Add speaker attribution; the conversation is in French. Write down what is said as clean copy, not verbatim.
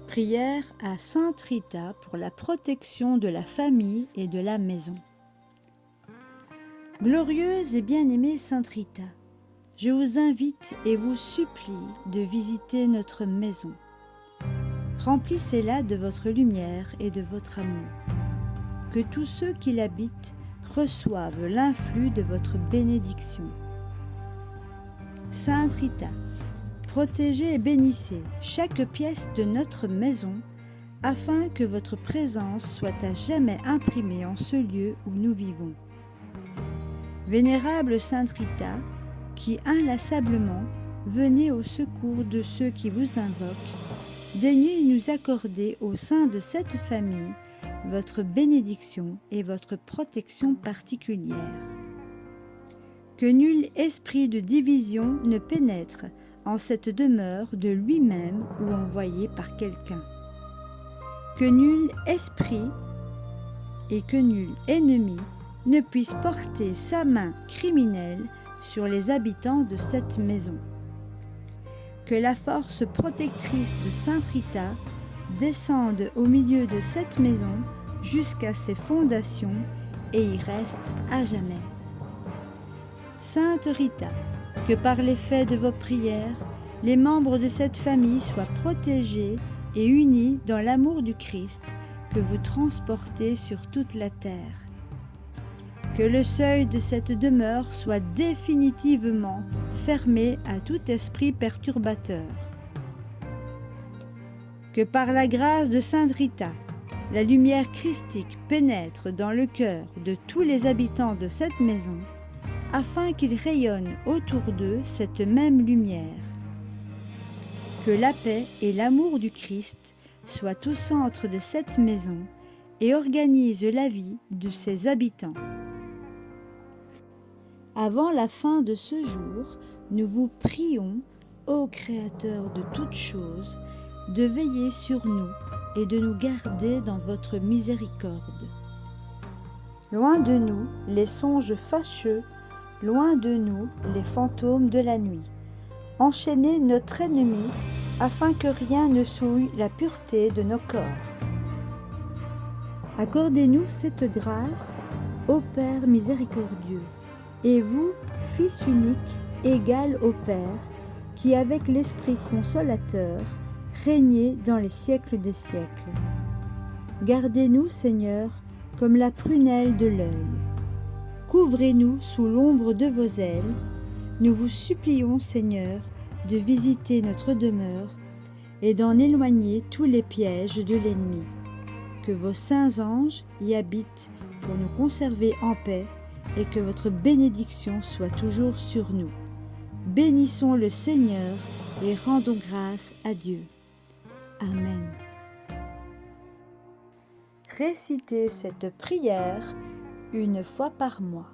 Speaker 1: Prière à Sainte Rita pour la protection de la famille et de la maison. Glorieuse et bien-aimée Sainte Rita, je vous invite et vous supplie de visiter notre maison. Remplissez-la de votre lumière et de votre amour. Que tous ceux qui l'habitent reçoivent l'influx de votre bénédiction. Sainte Rita, protégez et bénissez chaque pièce de notre maison afin que votre présence soit à jamais imprimée en ce lieu où nous vivons. Vénérable Sainte Rita, qui inlassablement venez au secours de ceux qui vous invoquent, daignez nous accorder au sein de cette famille votre bénédiction et votre protection particulière. Que nul esprit de division ne pénètre en cette demeure de lui-même ou envoyé par quelqu'un. Que nul esprit et que nul ennemi ne puisse porter sa main criminelle sur les habitants de cette maison. Que la force protectrice de Sainte Rita descende au milieu de cette maison jusqu'à ses fondations et y reste à jamais. Sainte Rita, que par l'effet de vos prières, les membres de cette famille soient protégés et unis dans l'amour du Christ que vous transportez sur toute la terre. Que le seuil de cette demeure soit définitivement fermé à tout esprit perturbateur. Que par la grâce de Sainte Rita, la lumière christique pénètre dans le cœur de tous les habitants de cette maison, afin qu'ils rayonnent autour d'eux cette même lumière. Que la paix et l'amour du Christ soient au centre de cette maison et organisent la vie de ses habitants. Avant la fin de ce jour, nous vous prions, ô Créateur de toutes choses, de veiller sur nous et de nous garder dans votre miséricorde. Loin de nous les songes fâcheux, loin de nous les fantômes de la nuit. Enchaînez notre ennemi afin que rien ne souille la pureté de nos corps. Accordez-nous cette grâce, ô Père miséricordieux, et vous, Fils unique, égal au Père, qui avec l'Esprit consolateur, régnez dans les siècles des siècles. Gardez-nous, Seigneur, comme la prunelle de l'œil. Couvrez-nous sous l'ombre de vos ailes. Nous vous supplions, Seigneur, de visiter notre demeure et d'en éloigner tous les pièges de l'ennemi. Que vos saints anges y habitent pour nous conserver en paix et que votre bénédiction soit toujours sur nous. Bénissons le Seigneur et rendons grâce à Dieu. Amen. Récitez cette prière une fois par mois.